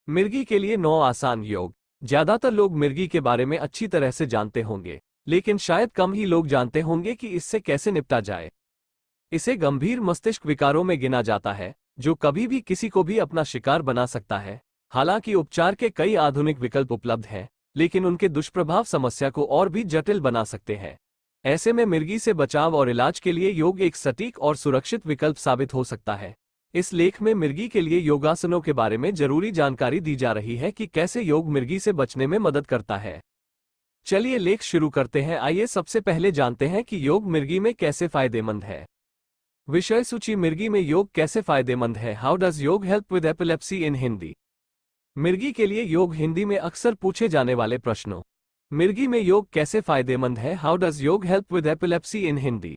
मिर्गी के लिए 9 आसान योग। ज्यादातर लोग मिर्गी के बारे में अच्छी तरह से जानते होंगे, लेकिन शायद कम ही लोग जानते होंगे कि इससे कैसे निपटा जाए। इसे गंभीर मस्तिष्क विकारों में गिना जाता है, जो कभी भी किसी को भी अपना शिकार बना सकता है। हालांकि उपचार के कई आधुनिक विकल्प उपलब्ध हैं, लेकिन उनके दुष्प्रभाव समस्या को और भी जटिल बना सकते हैं। ऐसे में मिर्गी से बचाव और इलाज के लिए योग एक सटीक और सुरक्षित विकल्प साबित हो सकता है। इस लेख में मिर्गी के लिए योगासनों के बारे में जरूरी जानकारी दी जा रही है कि कैसे योग मिर्गी से बचने में मदद करता है। चलिए लेख शुरू करते हैं। आइए सबसे पहले जानते हैं कि योग मिर्गी में कैसे फायदेमंद है। विषय सूची। मिर्गी में योग कैसे फायदेमंद है। हाउ डज योग हेल्प विद एपिलेप्सी इन हिंदी। मिर्गी के लिए योग। हिंदी में अक्सर पूछे जाने वाले प्रश्नों। मिर्गी में योग कैसे फायदेमंद है। हाउ डज योग हेल्प विद एपिलेप्सी इन हिंदी।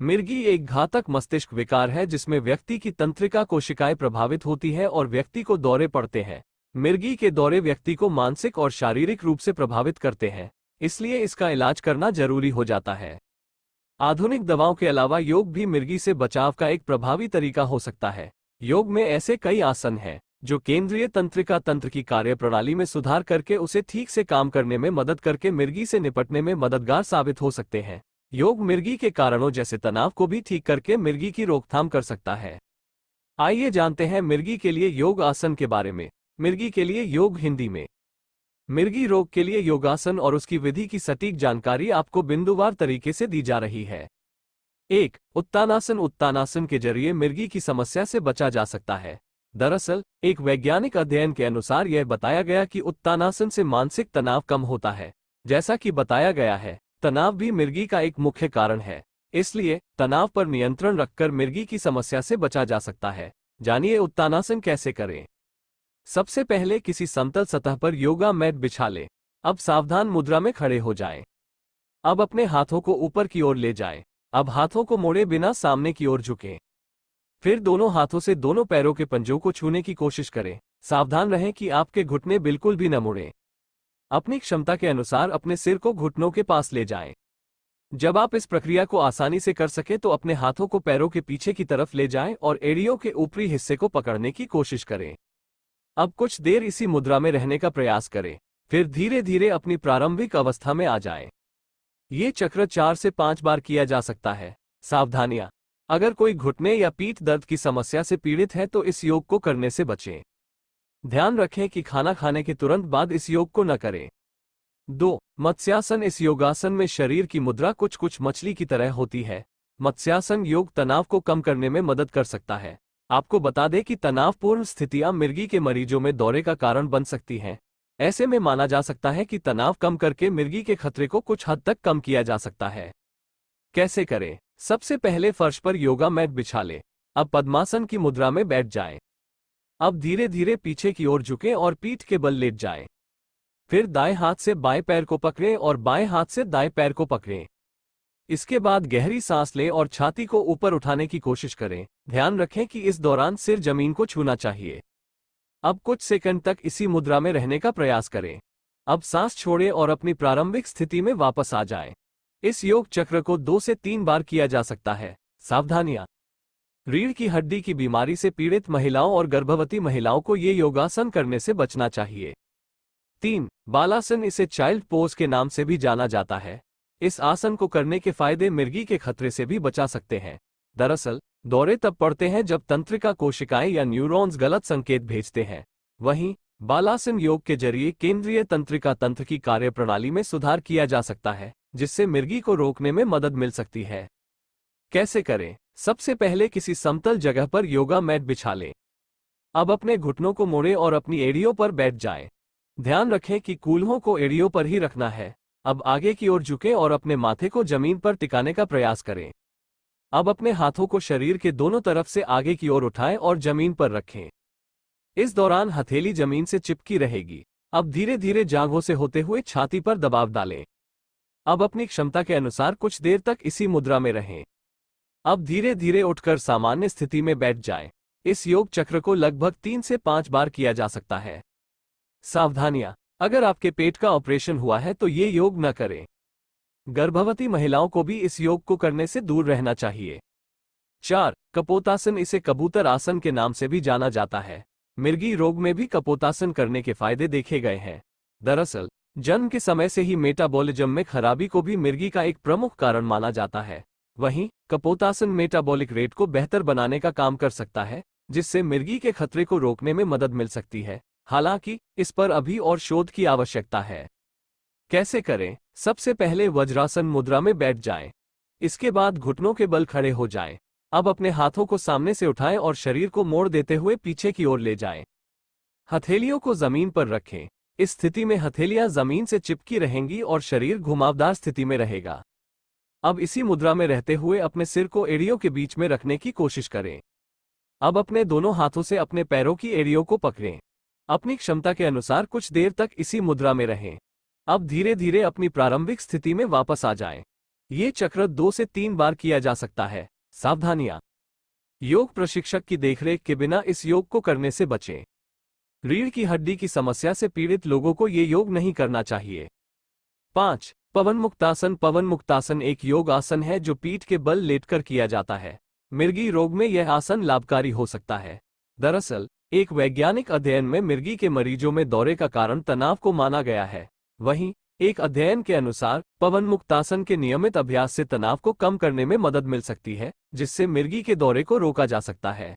मिर्गी एक घातक मस्तिष्क विकार है जिसमें व्यक्ति की तंत्रिका कोशिकाएं प्रभावित होती है और व्यक्ति को दौरे पड़ते हैं। मिर्गी के दौरे व्यक्ति को मानसिक और शारीरिक रूप से प्रभावित करते हैं, इसलिए इसका इलाज करना जरूरी हो जाता है। आधुनिक दवाओं के अलावा योग भी मिर्गी से बचाव का एक प्रभावी तरीका हो सकता है। योग में ऐसे कई आसन हैं जो केंद्रीय तंत्रिका तंत्र की कार्यप्रणाली में सुधार करके उसे ठीक से काम करने में मदद करके मिर्गी से निपटने में मददगार साबित हो सकते हैं। योग मिर्गी के कारणों जैसे तनाव को भी ठीक करके मिर्गी की रोकथाम कर सकता है। आइए जानते हैं मिर्गी के लिए योग आसन के बारे में। मिर्गी के लिए योग। हिंदी में मिर्गी रोग के लिए योगासन और उसकी विधि की सटीक जानकारी आपको बिंदुवार तरीके से दी जा रही है। 1. उत्तानासन। उत्तानासन के जरिए मिर्गी की समस्या से बचा जा सकता है। दरअसल एक वैज्ञानिक अध्ययन के अनुसार यह बताया गया कि उत्तानासन से मानसिक तनाव कम होता है। जैसा कि बताया गया है, तनाव भी मिर्गी का एक मुख्य कारण है, इसलिए तनाव पर नियंत्रण रखकर मिर्गी की समस्या से बचा जा सकता है। जानिए उत्तानासन कैसे करें। सबसे पहले किसी समतल सतह पर योगा मैट बिछा लें। अब सावधान मुद्रा में खड़े हो जाएं। अब अपने हाथों को ऊपर की ओर ले जाएं। अब हाथों को मोड़े बिना सामने की ओर झुकें। फिर दोनों हाथों से दोनों पैरों के पंजों को छूने की कोशिश करें। सावधान रहें कि आपके घुटने बिल्कुल भी न मुड़ें। अपनी क्षमता के अनुसार अपने सिर को घुटनों के पास ले जाएं। जब आप इस प्रक्रिया को आसानी से कर सके तो अपने हाथों को पैरों के पीछे की तरफ ले जाएं और एड़ियों के ऊपरी हिस्से को पकड़ने की कोशिश करें। अब कुछ देर इसी मुद्रा में रहने का प्रयास करें, फिर धीरे धीरे अपनी प्रारंभिक अवस्था में आ जाएं। ये चक्र 4 से 5 बार किया जा सकता है। सावधानियां। अगर कोई घुटने या पीठ दर्द की समस्या से पीड़ित है तो इस योग को करने से बचें। ध्यान रखें कि खाना खाने के तुरंत बाद इस योग को न करें। 2. मत्स्यासन। इस योगासन में शरीर की मुद्रा कुछ मछली की तरह होती है। मत्स्यासन योग तनाव को कम करने में मदद कर सकता है। आपको बता दें कि तनावपूर्ण स्थितियां मिर्गी के मरीजों में दौरे का कारण बन सकती हैं। ऐसे में माना जा सकता है कि तनाव कम करके मिर्गी के खतरे को कुछ हद तक कम किया जा सकता है। कैसे करें। सबसे पहले फर्श पर योगा मैट बिछा लें। अब पद्मासन की मुद्रा में बैठ जाएं। अब धीरे धीरे पीछे की ओर झुकें और पीठ के बल लेट जाएं। फिर दाएं हाथ से बाएं पैर को पकड़ें और बाएं हाथ से दाएं पैर को पकड़ें। इसके बाद गहरी सांस लें और छाती को ऊपर उठाने की कोशिश करें। ध्यान रखें कि इस दौरान सिर जमीन को छूना चाहिए। अब कुछ सेकंड तक इसी मुद्रा में रहने का प्रयास करें। अब सांस छोड़ें और अपनी प्रारंभिक स्थिति में वापस आ जाएं। इस योग चक्र को 2 से 3 बार किया जा सकता है। सावधानियां। रीढ़ की हड्डी की बीमारी से पीड़ित महिलाओं और गर्भवती महिलाओं को ये योगासन करने से बचना चाहिए। 3. बालासन। इसे चाइल्ड पोज के नाम से भी जाना जाता है। इस आसन को करने के फायदे मिर्गी के खतरे से भी बचा सकते हैं। दरअसल दौरे तब पड़ते हैं जब तंत्रिका कोशिकाएं या न्यूरॉन्स गलत संकेत भेजते हैं। वहीं बालासन योग के जरिए केंद्रीय तंत्रिका तंत्र की कार्यप्रणाली में सुधार किया जा सकता है, जिससे मिर्गी को रोकने में मदद मिल सकती है। कैसे करें। सबसे पहले किसी समतल जगह पर योगा मैट बिछा लें। अब अपने घुटनों को मोड़ें और अपनी एड़ियों पर बैठ जाएं। ध्यान रखें कि कूल्हों को एड़ियों पर ही रखना है। अब आगे की ओर झुकें और अपने माथे को जमीन पर टिकाने का प्रयास करें। अब अपने हाथों को शरीर के दोनों तरफ से आगे की ओर उठाएं और जमीन पर रखें। इस दौरान हथेली जमीन से चिपकी रहेगी। अब धीरे धीरे जांघों से होते हुए छाती पर दबाव डालें। अब अपनी क्षमता के अनुसार कुछ देर तक इसी मुद्रा में रहें। अब धीरे धीरे उठकर सामान्य स्थिति में बैठ जाएं। इस योग चक्र को लगभग 3 से 5 बार किया जा सकता है। सावधानियां। अगर आपके पेट का ऑपरेशन हुआ है तो ये योग न करें। गर्भवती महिलाओं को भी इस योग को करने से दूर रहना चाहिए। 4. कपोतासन। इसे कबूतर आसन के नाम से भी जाना जाता है। मिर्गी रोग में भी कपोतासन करने के फायदे देखे गए हैं। दरअसल जन्म के समय से ही मेटाबॉलिज्म में खराबी को भी मिर्गी का एक प्रमुख कारण माना जाता है। वहीं कपोतासन मेटाबॉलिक रेट को बेहतर बनाने का काम कर सकता है, जिससे मिर्गी के खतरे को रोकने में मदद मिल सकती है। हालांकि इस पर अभी और शोध की आवश्यकता है। कैसे करें? सबसे पहले वज्रासन मुद्रा में बैठ जाएं। इसके बाद घुटनों के बल खड़े हो जाएं। अब अपने हाथों को सामने से उठाएं और शरीर को मोड़ देते हुए पीछे की ओर ले जाएं। हथेलियों को जमीन पर रखें। इस स्थिति में हथेलियां जमीन से चिपकी रहेंगी और शरीर घुमावदार स्थिति में रहेगा। अब इसी मुद्रा में रहते हुए अपने सिर को एड़ियों के बीच में रखने की कोशिश करें। अब अपने दोनों हाथों से अपने पैरों की एड़ियों को पकड़ें। अपनी क्षमता के अनुसार कुछ देर तक इसी मुद्रा में रहें। अब धीरे धीरे अपनी प्रारंभिक स्थिति में वापस आ जाएं। ये चक्र 2 से 3 बार किया जा सकता है। सावधानियां। योग प्रशिक्षक की देखरेख के बिना इस योग को करने से बचें। रीढ़ की हड्डी की समस्या से पीड़ित लोगों को ये योग नहीं करना चाहिए। 5. पवन मुक्तासन। पवन मुक्तासन एक योग आसन है जो पीठ के बल लेटकर किया जाता है। मिर्गी रोग में यह आसन लाभकारी हो सकता है। दरअसल एक वैज्ञानिक अध्ययन में मिर्गी के मरीजों में दौरे का कारण तनाव को माना गया है। वहीं एक अध्ययन के अनुसार पवन मुक्तासन के नियमित अभ्यास से तनाव को कम करने में मदद मिल सकती है, जिससे मिर्गी के दौरे को रोका जा सकता है।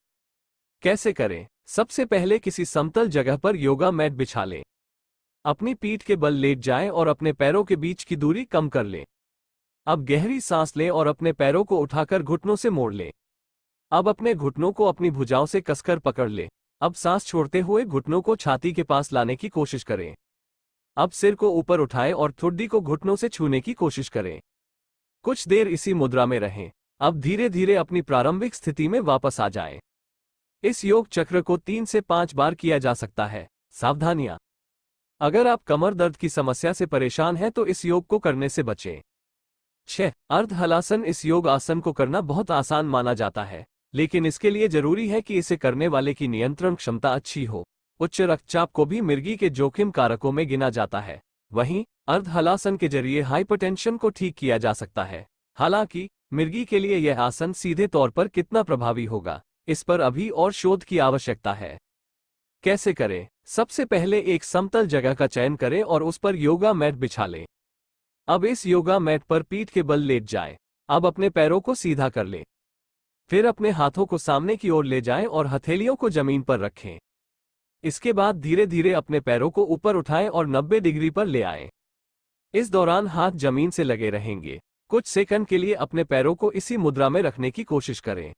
कैसे करें? सबसे पहले किसी समतल जगह पर योगा मैट बिछा लें। अपनी पीठ के बल लेट जाएं और अपने पैरों के बीच की दूरी कम कर लें। अब गहरी सांस लें और अपने पैरों को उठाकर घुटनों से मोड़ लें। अब अपने घुटनों को अपनी भुजाओं से कसकर पकड़ लें। अब सांस छोड़ते हुए घुटनों को छाती के पास लाने की कोशिश करें। अब सिर को ऊपर उठाएं और ठुड्डी को घुटनों से छूने की कोशिश करें। कुछ देर इसी मुद्रा में रहें। अब धीरे धीरे अपनी प्रारंभिक स्थिति में वापस आ जाएं। इस योग चक्र को 3 से 5 बार किया जा सकता है। सावधानियां। अगर आप कमर दर्द की समस्या से परेशान हैं तो इस योग को करने से बचें। 6. अर्ध हलासन। इस योग आसन को करना बहुत आसान माना जाता है, लेकिन इसके लिए जरूरी है कि इसे करने वाले की नियंत्रण क्षमता अच्छी हो। उच्च रक्तचाप को भी मिर्गी के जोखिम कारकों में गिना जाता है। वहीं अर्ध हलासन के जरिए हाइपरटेंशन को ठीक किया जा सकता है। हालांकि मिर्गी के लिए यह आसन सीधे तौर पर कितना प्रभावी होगा, इस पर अभी और शोध की आवश्यकता है। कैसे करें? सबसे पहले एक समतल जगह का चयन करें और उस पर योगा मैट बिछा लें। अब इस योगा मैट पर पीठ के बल लेट जाएं। अब अपने पैरों को सीधा कर लें। फिर अपने हाथों को सामने की ओर ले जाएं और हथेलियों को जमीन पर रखें। इसके बाद धीरे धीरे अपने पैरों को ऊपर उठाएं और 90 डिग्री पर ले आएं। इस दौरान हाथ जमीन से लगे रहेंगे। कुछ सेकंड के लिए अपने पैरों को इसी मुद्रा में रखने की कोशिश करें।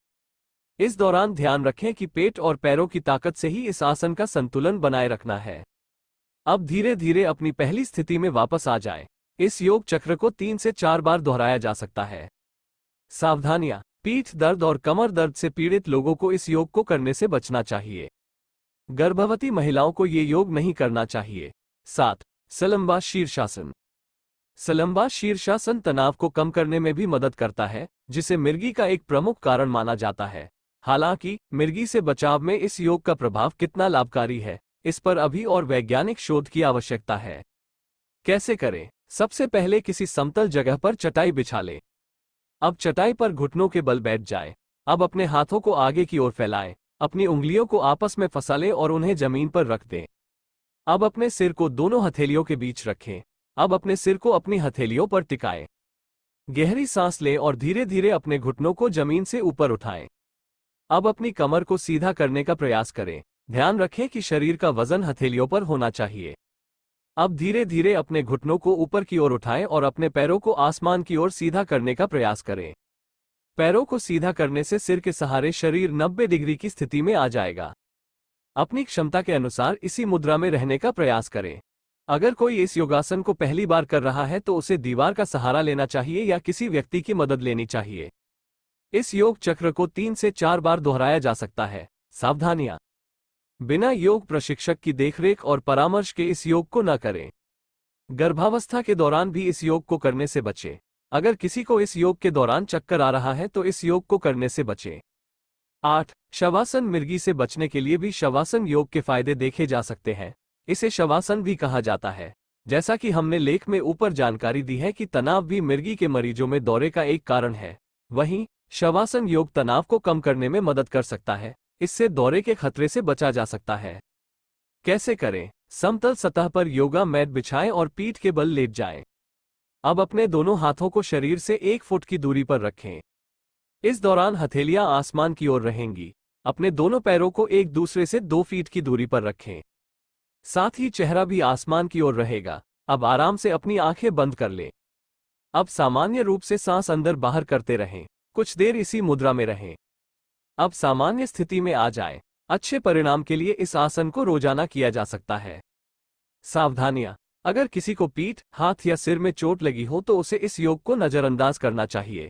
इस दौरान ध्यान रखें कि पेट और पैरों की ताकत से ही इस आसन का संतुलन बनाए रखना है। अब धीरे धीरे अपनी पहली स्थिति में वापस आ जाएं। इस योग चक्र को 3 से 4 बार दोहराया जा सकता है। सावधानियां। पीठ दर्द और कमर दर्द से पीड़ित लोगों को इस योग को करने से बचना चाहिए। गर्भवती महिलाओं को ये योग नहीं करना चाहिए। 7. सलंबा शीर्षासन। सलंबा शीर्षासन तनाव को कम करने में भी मदद करता है, जिसे मिर्गी का एक प्रमुख कारण माना जाता है। हालांकि मिर्गी से बचाव में इस योग का प्रभाव कितना लाभकारी है, इस पर अभी और वैज्ञानिक शोध की आवश्यकता है। कैसे करें? सबसे पहले किसी समतल जगह पर चटाई बिछा लें। अब चटाई पर घुटनों के बल बैठ जाएं। अब अपने हाथों को आगे की ओर फैलाएं। अपनी उंगलियों को आपस में फंसा लें और उन्हें जमीन पर रख दें। अब अपने सिर को दोनों हथेलियों के बीच रखें। अब अपने सिर को अपनी हथेलियों पर टिकाएं। गहरी सांस लें और धीरे धीरे अपने घुटनों को जमीन से ऊपर उठाएं। अब अपनी कमर को सीधा करने का प्रयास करें। ध्यान रखें कि शरीर का वजन हथेलियों पर होना चाहिए। अब धीरे धीरे अपने घुटनों को ऊपर की ओर उठाएं और अपने पैरों को आसमान की ओर सीधा करने का प्रयास करें। पैरों को सीधा करने से सिर के सहारे शरीर 90 डिग्री की स्थिति में आ जाएगा। अपनी क्षमता के अनुसार इसी मुद्रा में रहने का प्रयास करें। अगर कोई इस योगासन को पहली बार कर रहा है तो उसे दीवार का सहारा लेना चाहिए या किसी व्यक्ति की मदद लेनी चाहिए। इस योग चक्र को 3 से 4 बार दोहराया जा सकता है। सावधानियां। बिना योग प्रशिक्षक की देखरेख और परामर्श के इस योग को न करें। गर्भावस्था के दौरान भी इस योग को करने से बचें। अगर किसी को इस योग के दौरान चक्कर आ रहा है तो इस योग को करने से बचें। 8. शवासन। मिर्गी से बचने के लिए भी शवासन योग के फायदे देखे जा सकते हैं। इसे शवासन भी कहा जाता है। जैसा कि हमने लेख में ऊपर जानकारी दी है कि तनाव भी मिर्गी के मरीजों में दौरे का एक कारण है। वहीं शवासन योग तनाव को कम करने में मदद कर सकता है। इससे दौरे के खतरे से बचा जा सकता है। कैसे करें? समतल सतह पर योगा मैट बिछाएं और पीठ के बल लेट जाएं। अब अपने दोनों हाथों को शरीर से 1 फुट की दूरी पर रखें। इस दौरान हथेलियां आसमान की ओर रहेंगी। अपने दोनों पैरों को एक दूसरे से 2 फीट की दूरी पर रखें। साथ ही चेहरा भी आसमान की ओर रहेगा। अब आराम से अपनी आंखें बंद कर लें। अब सामान्य रूप से सांस अंदर बाहर करते रहें। कुछ देर इसी मुद्रा में रहें। अब सामान्य स्थिति में आ जाएं। अच्छे परिणाम के लिए इस आसन को रोजाना किया जा सकता है। सावधानियां। अगर किसी को पीठ, हाथ या सिर में चोट लगी हो तो उसे इस योग को नजरअंदाज करना चाहिए।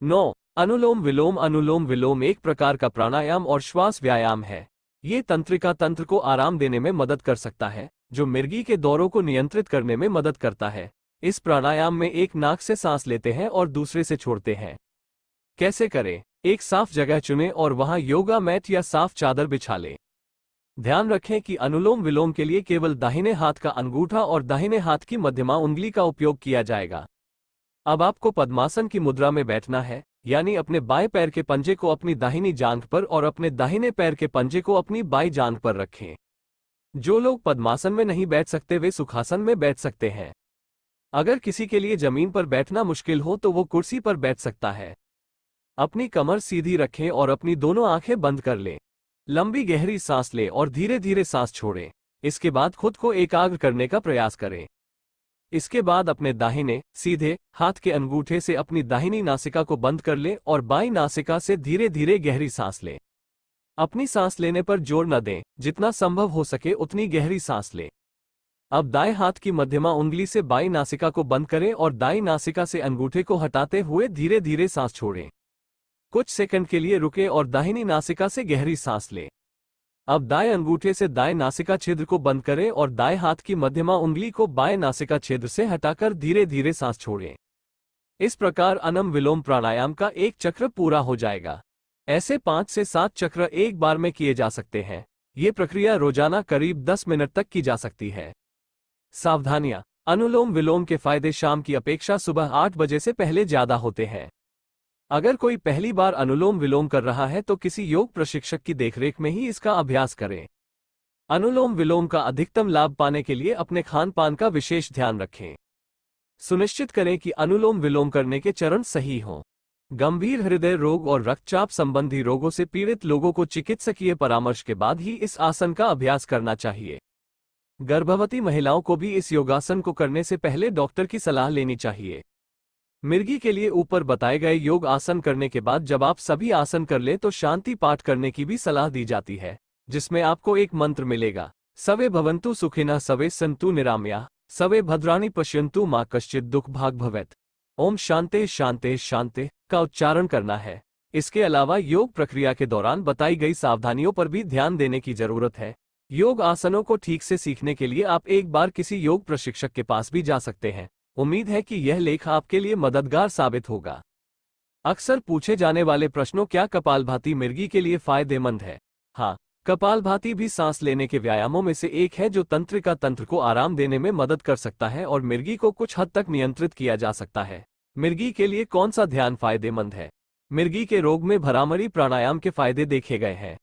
9. अनुलोम विलोम। अनुलोम विलोम एक प्रकार का प्राणायाम और श्वास व्यायाम है। ये तंत्रिका तंत्र को आराम देने में मदद कर सकता है, जो मिर्गी के दौरों को नियंत्रित करने में मदद करता है। इस प्राणायाम में एक नाक से सांस लेते हैं और दूसरे से छोड़ते हैं। कैसे करें? एक साफ जगह चुनें और वहां योगा मैट या साफ चादर बिछा लें। ध्यान रखें कि अनुलोम विलोम के लिए केवल दाहिने हाथ का अंगूठा और दाहिने हाथ की मध्यमा उंगली का उपयोग किया जाएगा। अब आपको पद्मासन की मुद्रा में बैठना है, यानी अपने बाएं पैर के पंजे को अपनी दाहिनी जांघ पर और अपने दाहिने पैर के पंजे को अपनी बाईं जांघ पर रखें। जो लोग पद्मासन में नहीं बैठ सकते वे सुखासन में बैठ सकते हैं। अगर किसी के लिए जमीन पर बैठना मुश्किल हो तो वो कुर्सी पर बैठ सकता है। अपनी कमर सीधी रखें और अपनी दोनों आंखें बंद कर लें। लंबी गहरी सांस लें और धीरे धीरे सांस छोड़ें। इसके बाद खुद को एकाग्र करने का प्रयास करें। इसके बाद अपने दाहिने सीधे हाथ के अंगूठे से अपनी दाहिनी नासिका को बंद कर लें और बाईं नासिका से धीरे धीरे गहरी सांस लें। अपनी सांस लेने पर जोर न दें, जितना संभव हो सके उतनी गहरी सांस लें। अब दाएं हाथ की मध्यमा उंगली से बाईं नासिका को बंद करें और दाईं नासिका से अंगूठे को हटाते हुए धीरे धीरे सांस छोड़ें। कुछ सेकंड के लिए रुकें और दाहिनी नासिका से गहरी सांस लें। अब दाएं अंगूठे से दाएं नासिका छिद्र को बंद करें और दाएं हाथ की मध्यमा उंगली को बाएं नासिका छिद्र से हटाकर धीरे धीरे सांस छोड़ें। इस प्रकार अनुलोम विलोम प्राणायाम का एक चक्र पूरा हो जाएगा। ऐसे 5 से 7 चक्र एक बार में किए जा सकते हैं। ये प्रक्रिया रोजाना करीब 10 मिनट तक की जा सकती है। सावधानियां। अनुलोम विलोम के फायदे शाम की अपेक्षा सुबह 8 बजे से पहले ज्यादा होते हैं। अगर कोई पहली बार अनुलोम विलोम कर रहा है तो किसी योग प्रशिक्षक की देखरेख में ही इसका अभ्यास करें। अनुलोम विलोम का अधिकतम लाभ पाने के लिए अपने खान पान का विशेष ध्यान रखें। सुनिश्चित करें कि अनुलोम विलोम करने के चरण सही हों। गंभीर हृदय रोग और रक्तचाप संबंधी रोगों से पीड़ित लोगों को चिकित्सकीय परामर्श के बाद ही इस आसन का अभ्यास करना चाहिए। गर्भवती महिलाओं को भी इस योगासन को करने से पहले डॉक्टर की सलाह लेनी चाहिए। मिर्गी के लिए ऊपर बताए गए योग आसन करने के बाद जब आप सभी आसन कर लें तो शांति पाठ करने की भी सलाह दी जाती है, जिसमें आपको एक मंत्र मिलेगा। सवे भवन्तु सुखिनः सवे सन्तु निरामयाः सवे भद्राणि पश्यन्तु मा कश्चित् दुःख भाग् भवेत्। ओम शांते शांते शांते का उच्चारण करना है। इसके अलावा योग प्रक्रिया के दौरान बताई गई सावधानियों पर भी ध्यान देने की जरूरत है। योग आसनों को ठीक से सीखने के लिए आप एक बार किसी योग प्रशिक्षक के पास भी जा सकते हैं। उम्मीद है कि यह लेख आपके लिए मददगार साबित होगा। अक्सर पूछे जाने वाले प्रश्नों: क्या कपालभाति मिर्गी के लिए फायदेमंद है? हाँ, कपालभाति भी सांस लेने के व्यायामों में से एक है जो तंत्रिका तंत्र को आराम देने में मदद कर सकता है और मिर्गी को कुछ हद तक नियंत्रित किया जा सकता है। मिर्गी के लिए कौन सा ध्यान फायदेमंद है? मिर्गी के रोग में भ्रामरी प्राणायाम के फायदे देखे गए हैं।